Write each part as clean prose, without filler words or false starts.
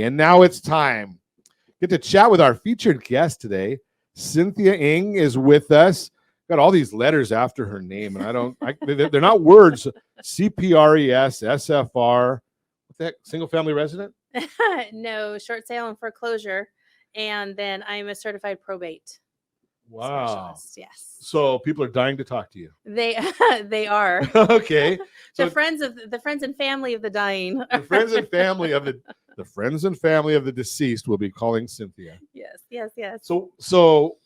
And now it's time. Get to chat with our featured guest today. Cynthia Ng is with us. Got all these letters after her name, and they're not words. CPRES, SFR. What's that? Single family resident? No, short sale and foreclosure. And then I'm a certified probate specialist. Yes. So people are dying to talk to you. They are. Okay. So the friends and family of the dying. The friends and family of the deceased will be calling Cynthia. Yes. So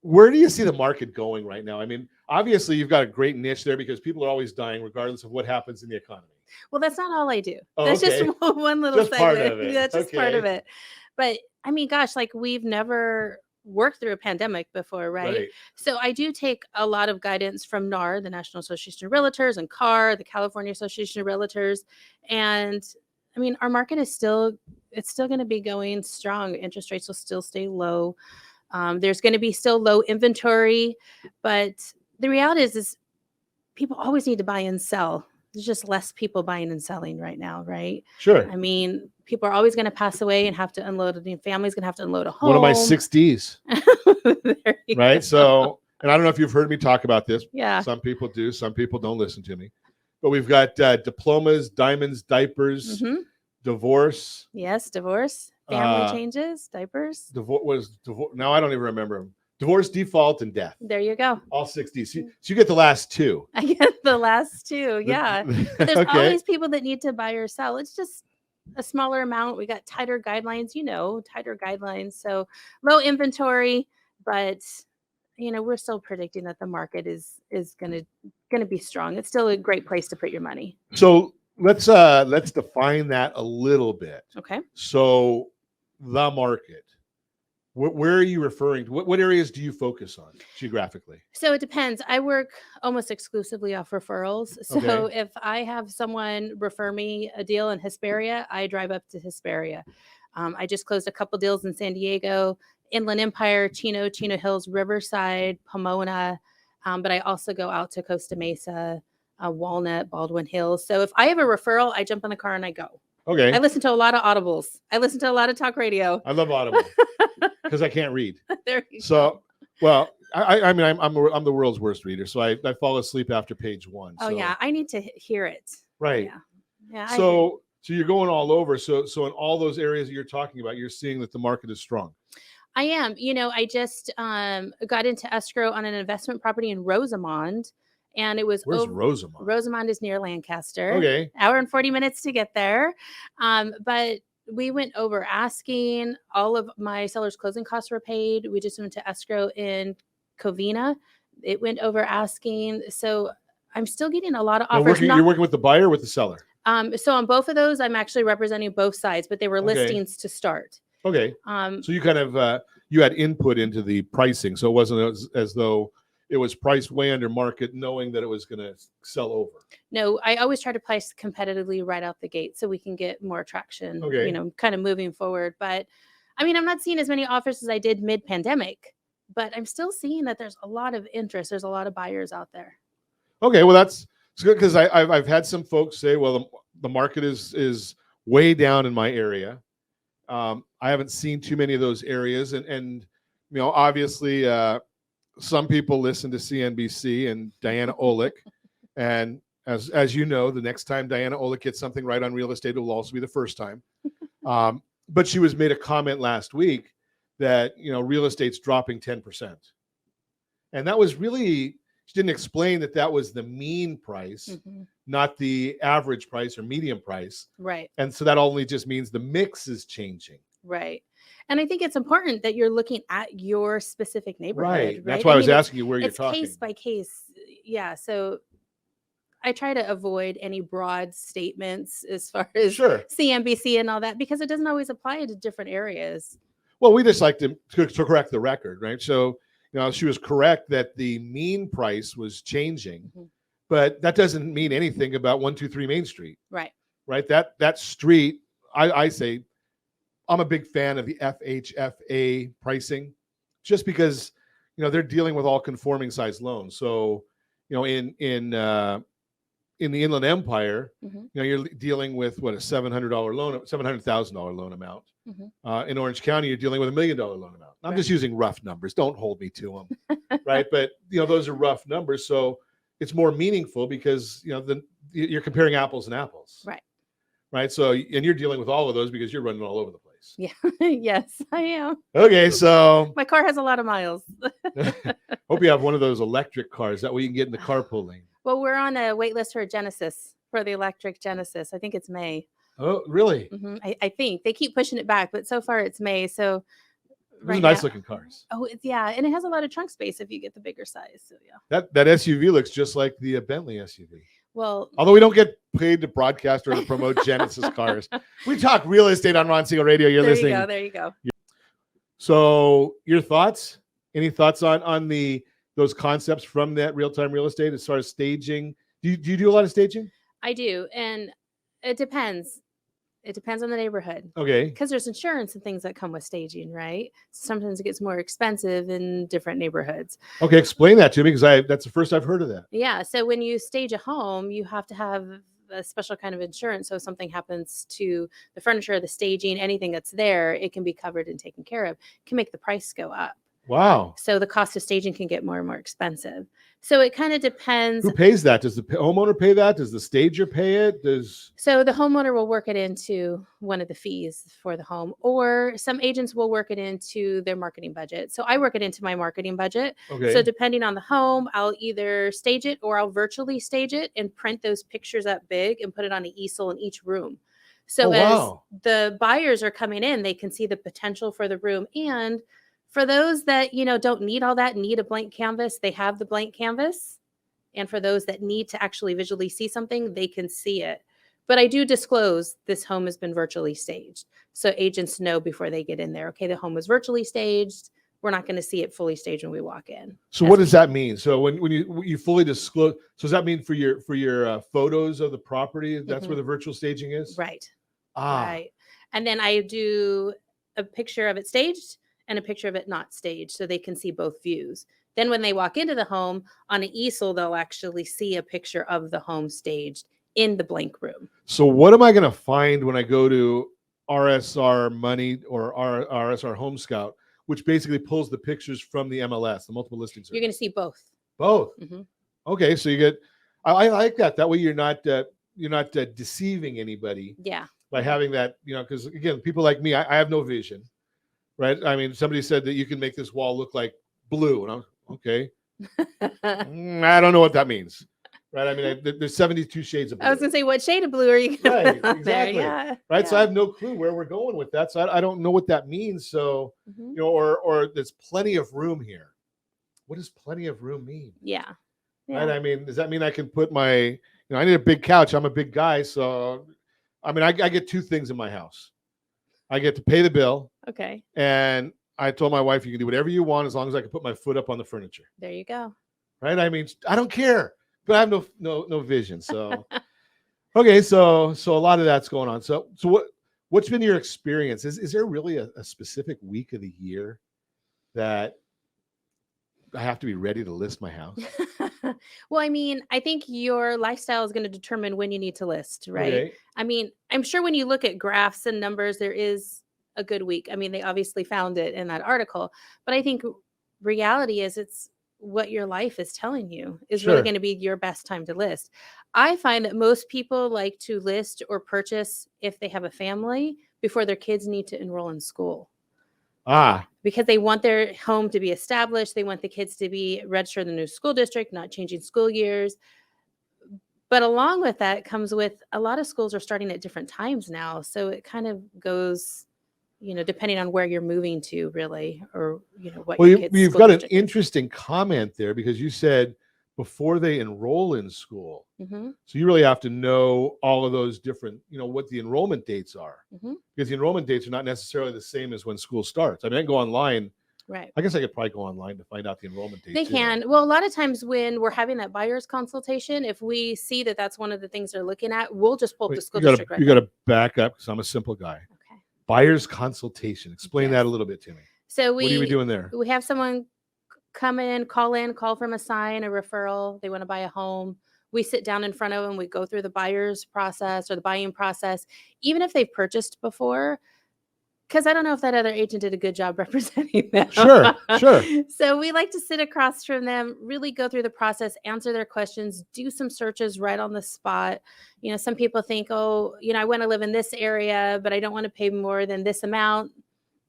where do you see the market going right now? I mean, obviously you've got a great niche there because people are always dying regardless of what happens in the economy. Well, that's not all I do. Oh, that's okay. just one little just segment. Part of it. That's just okay. part of it. But I mean, gosh, like we've never worked through a pandemic before, right? So I do take a lot of guidance from NAR, the National Association of Realtors, and CAR, the California Association of Realtors. And I mean, our market is still going to be going strong. Interest rates will still stay low. There's going to be still low inventory, but the reality is people always need to buy and sell. There's just less people buying and selling right now, right? Sure. I mean, people are always going to pass away and have to unload. The family's going to have to unload a home. One of my 6Ds. Right? Go. So, and I don't know if you've heard me talk about this. Yeah. Some people do. Some people don't listen to me. But we've got diplomas, diamonds, diapers, divorce. Yes, divorce, family changes, diapers. Divorce. Now I don't even remember them. Divorce, default, and death. There you go. All 60s. So you get the last two. I get the last two. Yeah. But there's always people that need to buy or sell. It's just a smaller amount. We got tighter guidelines, tighter guidelines. So low inventory, but we're still predicting that the market is going to be strong. It's still a great place to put your money. So let's define that a little bit. Okay. So the market. Where are you referring to? What areas do you focus on geographically? So it depends. I work almost exclusively off referrals. So if I have someone refer me a deal in Hesperia, I drive up to Hesperia. I just closed a couple deals in San Diego, Inland Empire, Chino Hills, Riverside, Pomona. But I also go out to Costa Mesa, Walnut, Baldwin Hills. So if I have a referral, I jump in the car and I go. Okay. I listen to a lot of audibles. I listen to a lot of talk radio. I love Audible because I can't read. There you go. Well, I mean, I'm the world's worst reader, so I fall asleep after page 1. Oh yeah, I need to hear it. Right. Yeah. So you're going all over. So in all those areas that you're talking about, you're seeing that the market is strong. I am. I just got into escrow on an investment property in Rosamond. And it was Where's Rosamond? Rosamond is near Lancaster. Okay. Hour and 40 minutes to get there. But we went over asking. All of my seller's closing costs were paid. We just went to escrow in Covina. It went over asking. So I'm still getting a lot of offers. You're working with the buyer or with the seller? So on both of those, I'm actually representing both sides, but they were listings to start. Okay. So you kind of you had input into the pricing, so it wasn't as though it was priced way under market, knowing that it was going to sell over. No, I always try to price competitively right out the gate so we can get more traction, kind of moving forward. But I mean, I'm not seeing as many offers as I did mid-pandemic, but I'm still seeing that there's a lot of interest. There's a lot of buyers out there. Okay, well, that's good because I've had some folks say, well, the market is way down in my area. I haven't seen too many of those areas. And obviously, some people listen to CNBC and Diana Olick, and as you know, the next time Diana Olick gets something right on real estate, it will also be the first time. But she was made a comment last week that real estate's dropping 10%, and that was really, she didn't explain that was the mean price, not the average price or median price. Right. And so that only just means the mix is changing. Right. And I think it's important that you're looking at your specific neighborhood. Right. That's why I was asking you where you're talking. It's case by case. Yeah. So I try to avoid any broad statements as far as CNBC and all that, because it doesn't always apply to different areas. Well, we just like to correct the record, right? So, she was correct that the mean price was changing, but that doesn't mean anything about 123 Main Street. Right. Right. That street, I say, I'm a big fan of the FHFA pricing, just because they're dealing with all conforming size loans. So in in the Inland Empire, Mhm. You're dealing with what, a $700 loan, $700,000 loan amount. Mhm. In Orange County, you're dealing with $1 million loan amount. I'm just Right. using rough numbers. Don't hold me to them, right? But those are rough numbers, so it's more meaningful because you're comparing apples and apples, Right. right? So, and you're dealing with all of those because you're running all over the place. Yeah. Yes, I am. Okay, so My car has a lot of miles. hope you have one of those electric cars. That way you can get in the carpool lane. Well, we're on a wait list for a Genesis, for the electric Genesis. I think it's May. Oh, really? I think they keep pushing it back, but so far it's May. So Those are nice looking cars. Oh, yeah, and it has a lot of trunk space if you get the bigger size. So yeah. That SUV looks just like the Bentley SUV. Well, although we don't get paid to broadcast or to promote Genesis cars, we talk real estate on Ron Siegel Radio. You're listening. There you go. So, your thoughts? Any thoughts on those concepts from that real-time real estate as far as staging? Do you do a lot of staging? I do, and it depends. It depends on the neighborhood. Okay. Because there's insurance and things that come with staging, right? Sometimes it gets more expensive in different neighborhoods. Okay, explain that to me because that's the first I've heard of that. Yeah. So when you stage a home, you have to have a special kind of insurance. So if something happens to the furniture, the staging, anything that's there, it can be covered and taken care of. It can make the price go up. Wow. So the cost of staging can get more and more expensive. So it kind of depends. Who pays that? Does the homeowner pay that? Does the stager pay it? So the homeowner will work it into one of the fees for the home, or some agents will work it into their marketing budget. So I work it into my marketing budget. Okay. So depending on the home, I'll either stage it or I'll virtually stage it and print those pictures up big and put it on an easel in each room. So as the buyers are coming in, they can see the potential for the room. And for those that, don't need all that, need a blank canvas, they have the blank canvas. And for those that need to actually visually see something, they can see it. But I do disclose this home has been virtually staged. So agents know before they get in there, okay, the home was virtually staged. We're not going to see it fully staged when we walk in. So what does that mean? So when you fully disclose, so does that mean for your photos of the property, that's where the virtual staging is? Right. Right. And then I do a picture of it staged and a picture of it not staged so they can see both views. Then when they walk into the home on an easel, they'll actually see a picture of the home staged in the blank room. So what am I going to find when I go to RSR Money or RSR Home Scout, which basically pulls the pictures from the MLS, the multiple listings? You're going to see both. Both. Okay, so you get. I like that. That way you're not deceiving anybody. Yeah. By having that, because again, people like me, I have no vision, right? I mean, somebody said that you can make this wall look like blue, and I'm okay. I don't know what that means, right? I mean, there's 72 shades of blue. I was gonna say, what shade of blue are you gonna put exactly. There? Yeah. Right. Yeah. So I have no clue where we're going with that. So I don't know what that means. So or there's plenty of room here. What does plenty of room mean? Yeah. Right. I mean, does that mean I can put my, I need a big couch. I'm a big guy, so. I mean, I get two things in my house. I get to pay the bill. Okay. And I told my wife, you can do whatever you want as long as I can put my foot up on the furniture. There you go. Right? I mean, I don't care, but I have no vision. So, okay. So a lot of that's going on. So what's been your experience? Is there really a specific week of the year that I have to be ready to list my house? Well, I mean, I think your lifestyle is going to determine when you need to list, right? Okay. I mean, I'm sure when you look at graphs and numbers, there is a good week. I mean, they obviously found it in that article, but I think reality is it's what your life is telling you is really going to be your best time to list. I find that most people like to list or purchase if they have a family before their kids need to enroll in school. Because they want their home to be established. They want the kids to be registered in the new school district, not changing school years. But along with that comes with a lot of schools are starting at different times now. So it kind of goes, depending on where you're moving to really, or, what your kids' you've got an interesting comment there because you said before they enroll in school. So you really have to know all of those different, what the enrollment dates are. Because the enrollment dates are not necessarily the same as when school starts. I mean, I can go online. Right. I guess I could probably go online to find out the enrollment dates. They can. Well, a lot of times when we're having that buyer's consultation, if we see that that's one of the things they're looking at, we'll just pull up the school district right now. You got to back up because I'm a simple guy. Okay. Buyer's consultation. Explain that a little bit to me. So what are we doing there? We have someone come in, call from a sign, a referral. They want to buy a home. We sit down in front of them. We go through the buyer's process or the buying process, even if they've purchased before. Because I don't know if that other agent did a good job representing them. Sure. So we like to sit across from them, really go through the process, answer their questions, do some searches right on the spot. Some people think, oh, I want to live in this area, but I don't want to pay more than this amount.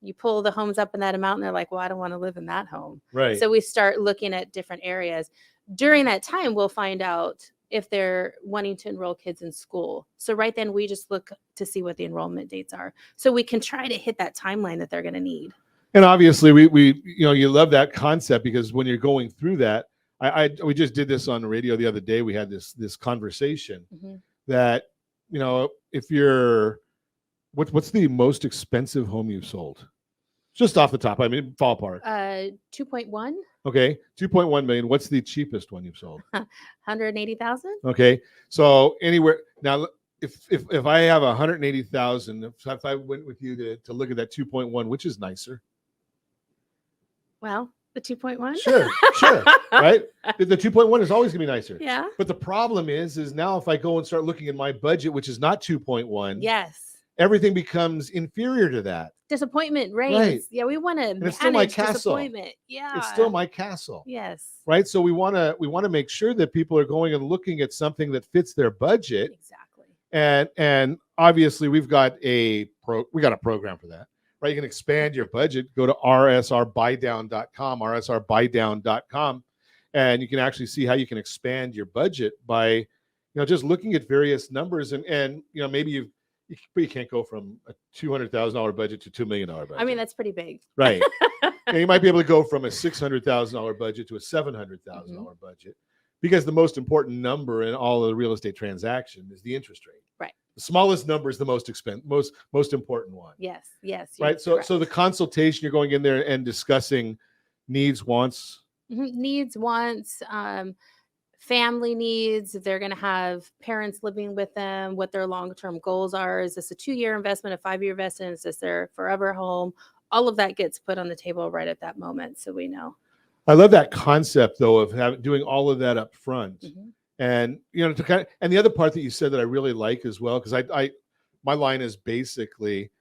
You pull the homes up in that amount and they're like, well, I don't want to live in that home. Right. So we start looking at different areas. During that time, we'll find out if they're wanting to enroll kids in school. So right then we just look to see what the enrollment dates are. So we can try to hit that timeline that they're going to need. And obviously we you love that concept, because when you're going through that, we just did this on the radio the other day. We had this conversation that, if you're, what's the most expensive home you've sold? Just off the top, I mean, ballpark. 2.1. Okay, 2.1 million. What's the cheapest one you've sold? 180,000. Okay, so anywhere now, if I have 180,000, if I went with you to look at that 2.1, which is nicer? Well, the 2.1. Sure, right? The 2.1 is always gonna be nicer. Yeah. But the problem is now if I go and start looking at my budget, which is not 2.1, yes, everything becomes inferior to that. Disappointment reigns. Right. Yeah, we want to manage still my castle. Disappointment. Yeah, it's still my castle. Yes. Right. So we want to make sure that people are going and looking at something that fits their budget. Exactly. And obviously we got a program for that. Right. You can expand your budget. Go to rsrbuydown.com, and you can actually see how you can expand your budget by, just looking at various numbers and maybe you can't go from a $200,000 budget to $2 million budget. I mean, that's pretty big. Right. You might be able to go from a $600,000 budget to a $700,000 budget, because the most important number in all of the real estate transaction is the interest rate. Right. The smallest number is the most expensive, most important one. Yes. Right. So the consultation, you're going in there and discussing needs, wants. Needs, wants, family needs, if they're going to have parents living with them, what their long-term goals are. Is this a 2-year investment, a 5-year investment? Is this their forever home? All of that gets put on the table right at that moment, so we know. I love that concept, though, of doing all of that up front. And, and the other part that you said that I really like as well, because my line is basically,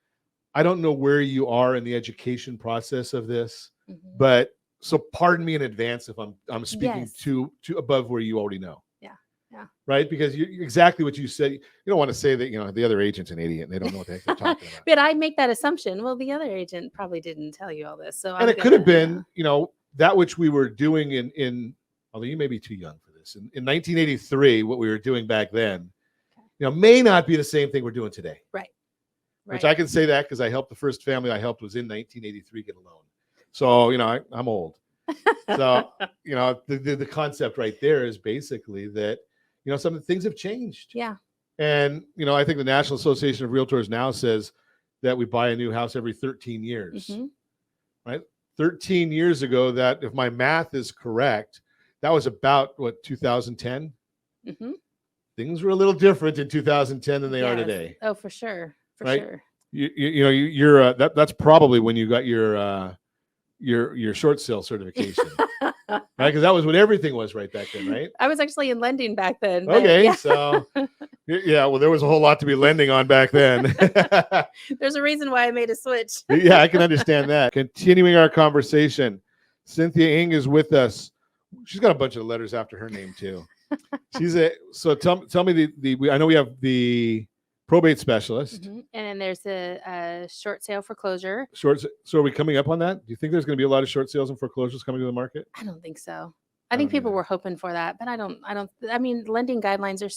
I don't know where you are in the education process of this, but so pardon me in advance if I'm speaking to above where you already know. Yeah. Right? Because you exactly what you said. You don't want to say that, the other agent's an idiot and they don't know what the heck they're talking about. But I make that assumption. Well, the other agent probably didn't tell you all this. So it could have been, that which we were doing in although you may be too young for this. In 1983, what we were doing back then, may not be the same thing we're doing today. Right. Which I can say that because I helped the first family I helped was in 1983 get a loan. So, I'm old. So, the concept right there is basically that, some things have changed. Yeah. And, I think the National Association of Realtors now says that we buy a new house every 13 years. Right? 13 years ago, that if my math is correct, that was about 2010. Things were a little different in 2010 than they are today. Oh, for sure. Right? Sure. You're that's probably when you got your short sale certification, right? Because that was what everything was right back then, right? I was actually in lending back then. Okay, so well, there was a whole lot to be lending on back then. There's a reason why I made a switch. Yeah, I can understand that. Continuing our conversation, Cynthia Ng is with us. She's got a bunch of letters after her name too. So tell me I know we have the probate specialist. And then there's a short sale foreclosure. So are we coming up on that? Do you think there's going to be a lot of short sales and foreclosures coming to the market? I don't think so. I think people were hoping for that, but I mean, lending guidelines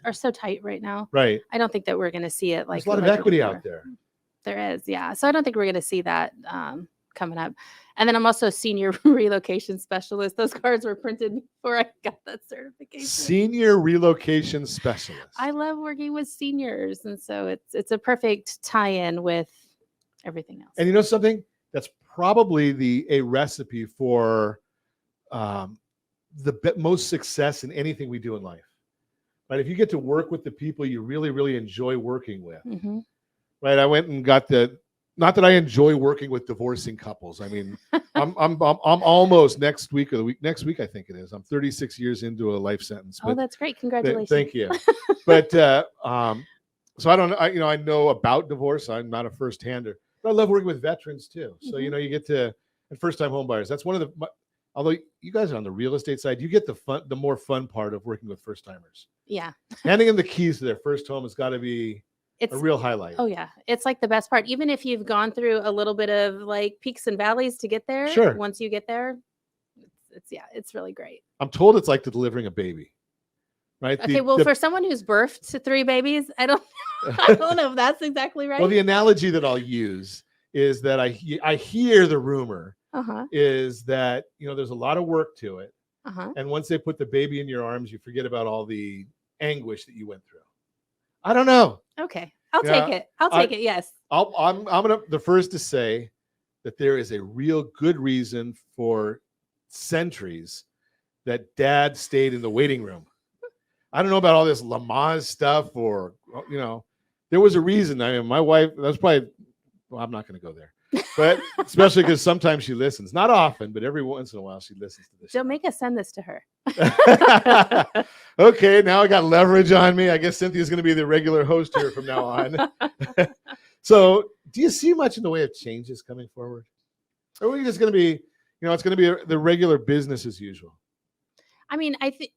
are so tight right now. Right. I don't think that we're going to see it. Like there's a lot of equity out there. There is. Yeah. So I don't think we're going to see that coming up. And then I'm also a senior relocation specialist. Those cards were printed before I got that certification. Senior relocation specialist. I love working with seniors. And so it's a perfect tie-in with everything else. And you know something? That's probably a recipe for the most success in anything we do in life. Right? If you get to work with the people you really, really enjoy working with. Right? I went and got not that I enjoy working with divorcing couples. I mean, I'm almost next week or the week next week, I think it is. I'm 36 years into a life sentence. Oh, that's great. Congratulations. Thank you. But so I don't I know about divorce. I'm not a first hander, but I love working with veterans too. So you get to, and first time home buyers. That's one of the, although you guys are on the real estate side, you get the more fun part of working with first timers. Yeah. Handing them the keys to their first home has got to be a real highlight. Oh yeah. It's like the best part. Even if you've gone through a little bit of like peaks and valleys to get there. Sure. Once you get there, it's really great. I'm told it's like delivering a baby. Right. Okay. For someone who's birthed 3 babies, I don't know if that's exactly right. Well, the analogy that I'll use is that I hear the rumor is that, there's a lot of work to it. And once they put the baby in your arms, you forget about all the anguish that you went through. I don't know. Okay. I'll take it. I'll take it. Yes. I'm the first to say that there is a real good reason for centuries that dad stayed in the waiting room. I don't know about all this Lamaze stuff or, there was a reason. I mean, my wife, that's probably, well, I'm not going to go there, but especially because sometimes she listens, not often, but every once in a while she listens to this. Don't make us send this to her. Okay. Now I got leverage on me. I guess Cynthia's going to be the regular host here from now on. So do you see much in the way of changes coming forward? Or are we just going to be, it's going to be the regular business as usual? I mean, I think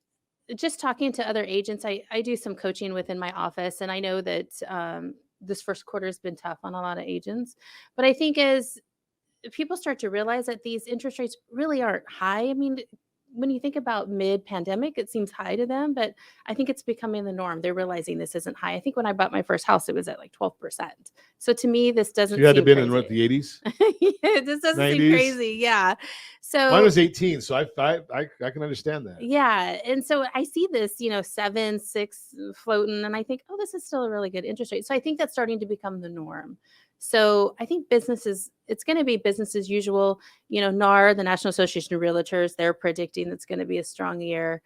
just talking to other agents, I do some coaching within my office, and I know that this first quarter has been tough on a lot of agents. But I think as people start to realize that these interest rates really aren't high, I mean, when you think about mid-pandemic, it seems high to them, but I think it's becoming the norm. They're realizing this isn't high. I think when I bought my first house, it was at like 12%. So to me, this doesn't seem you had to be crazy. in what, the 80s? Yeah, this doesn't 90s? seem crazy. Yeah. So mine was 18, so I can understand that. Yeah. And so I see this, 7, 6 floating, and I think, oh, this is still a really good interest rate. So I think that's starting to become the norm. So I think it's going to be business as usual. NAR, the National Association of Realtors, they're predicting it's going to be a strong year.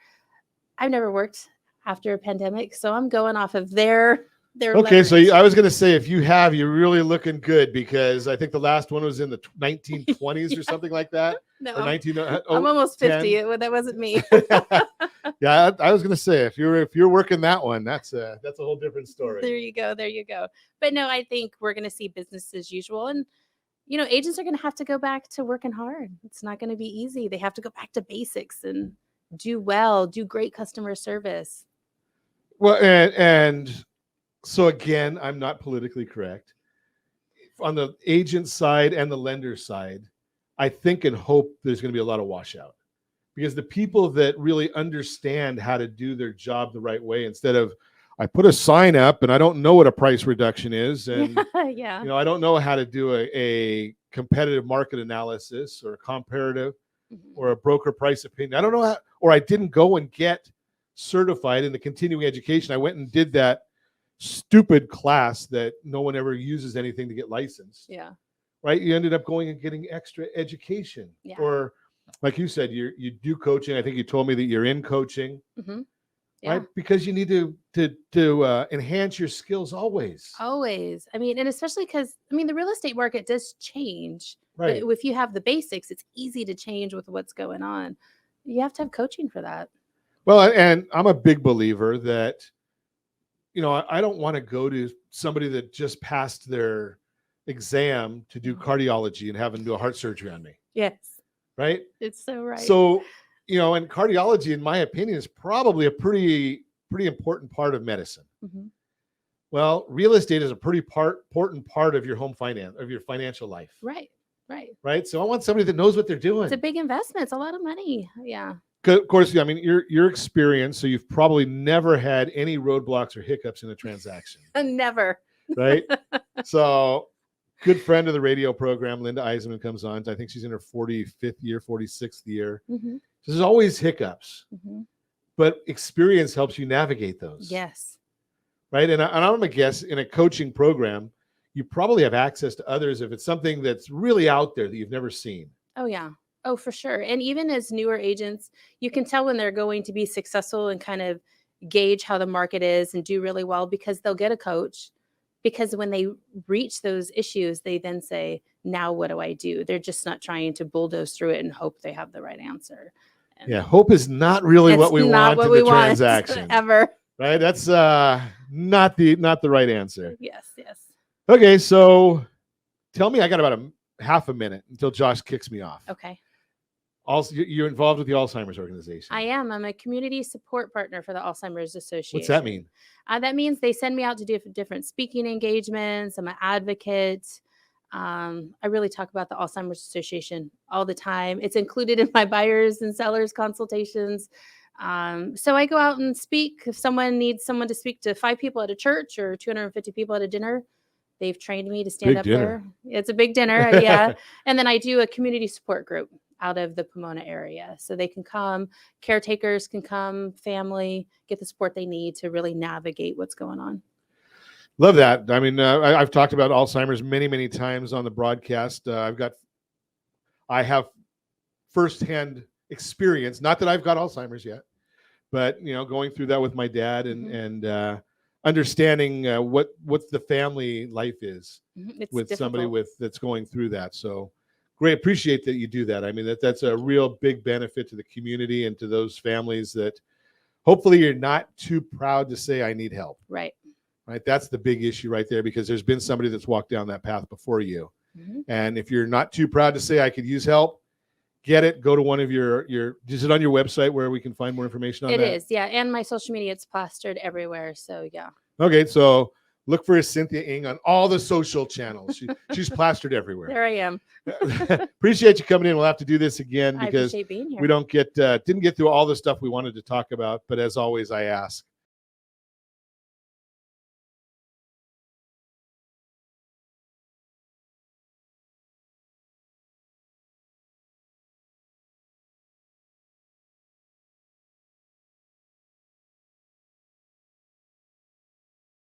I've never worked after a pandemic, so I'm going off of their okay, leverage. So I was going to say, if you're really looking good, because I think the last one was in the 1920s or something like that. No, or I'm almost 50. That wasn't me. Yeah, I was going to say, if you're working that one, that's a whole different story. There you go. But no, I think we're going to see business as usual, and agents are going to have to go back to working hard. It's not going to be easy. They have to go back to basics and do great customer service. Well, and so again, I'm not politically correct. On the agent side and the lender side, I think and hope there's going to be a lot of washout, because the people that really understand how to do their job the right way, instead of, I put a sign up and I don't know what a price reduction is, and yeah. I don't know how to do a competitive market analysis or a comparative or a broker price opinion. I don't know how, or I didn't go and get certified in the continuing education. I went and did that stupid class that no one ever uses anything to get licensed. Yeah. Right. You ended up going and getting extra education. Yeah. Or like you said, you do coaching. I think you told me that you're in coaching. Yeah. Right. Because you need to enhance your skills always. Always. I mean, and especially because, the real estate market does change. Right. But if you have the basics, it's easy to change with what's going on. You have to have coaching for that. Well, and I'm a big believer that, I don't want to go to somebody that just passed their exam to do cardiology and have them do a heart surgery on me. Yes. Right. It's so right. So, and cardiology, in my opinion, is probably a pretty important part of medicine. Mm-hmm. Well, real estate is a pretty important part of your of your financial life. Right. So I want somebody that knows what they're doing. It's a big investment. It's a lot of money. Yeah. Of course, your experience, so you've probably never had any roadblocks or hiccups in a transaction. Never. Right? So, good friend of the radio program, Linda Eisenman, comes on. I think she's in her 45th year, 46th year. Mm-hmm. So there's always hiccups, but experience helps you navigate those. Yes. Right? And I'm going to guess in a coaching program, you probably have access to others if it's something that's really out there that you've never seen. Oh, yeah. Oh, for sure. And even as newer agents, you can tell when they're going to be successful and kind of gauge how the market is and do really well, because they'll get a coach. because when they reach those issues, they then say, now what do I do? They're just not trying to bulldoze through it and hope they have the right answer. And yeah, hope is not really what we want in the transaction. Ever. Right? That's not the right answer. Yes, yes. Okay, so tell me, I got about half a minute until Josh kicks me off. Okay. Also, you're involved with the Alzheimer's organization. I am. I'm a community support partner for the Alzheimer's Association. What's that mean? That means they send me out to do different speaking engagements. I'm an advocate. I really talk about the Alzheimer's Association all the time. It's included in my buyers and sellers consultations. So I go out and speak. If someone needs someone to speak to 5 people at a church or 250 people at a dinner, they've trained me to stand up there. It's a big dinner. Yeah. And then I do a community support group out of the Pomona area. So they can come, caretakers can come, family, get the support they need to really navigate what's going on. Love that. I mean, I've talked about Alzheimer's many, many times on the broadcast. I have firsthand experience, not that I've got Alzheimer's yet, but, going through that with my dad and understanding what the family life is with difficult. Somebody that's going through that. So great. Appreciate that you do that. I mean, that's a real big benefit to the community and to those families that hopefully you're not too proud to say, I need help. Right. That's the big issue right there, because there's been somebody that's walked down that path before you. Mm-hmm. And if you're not too proud to say, I could use help, get it. Go to one of your is it on your website where we can find more information on that? It is. Yeah. And my social media, it's plastered everywhere. So yeah. Okay. So look for Cynthia Ng on all the social channels. She's plastered everywhere. There I am. Appreciate you coming in. We'll have to do this again because being here. We didn't get through all the stuff we wanted to talk about. But as always, I ask,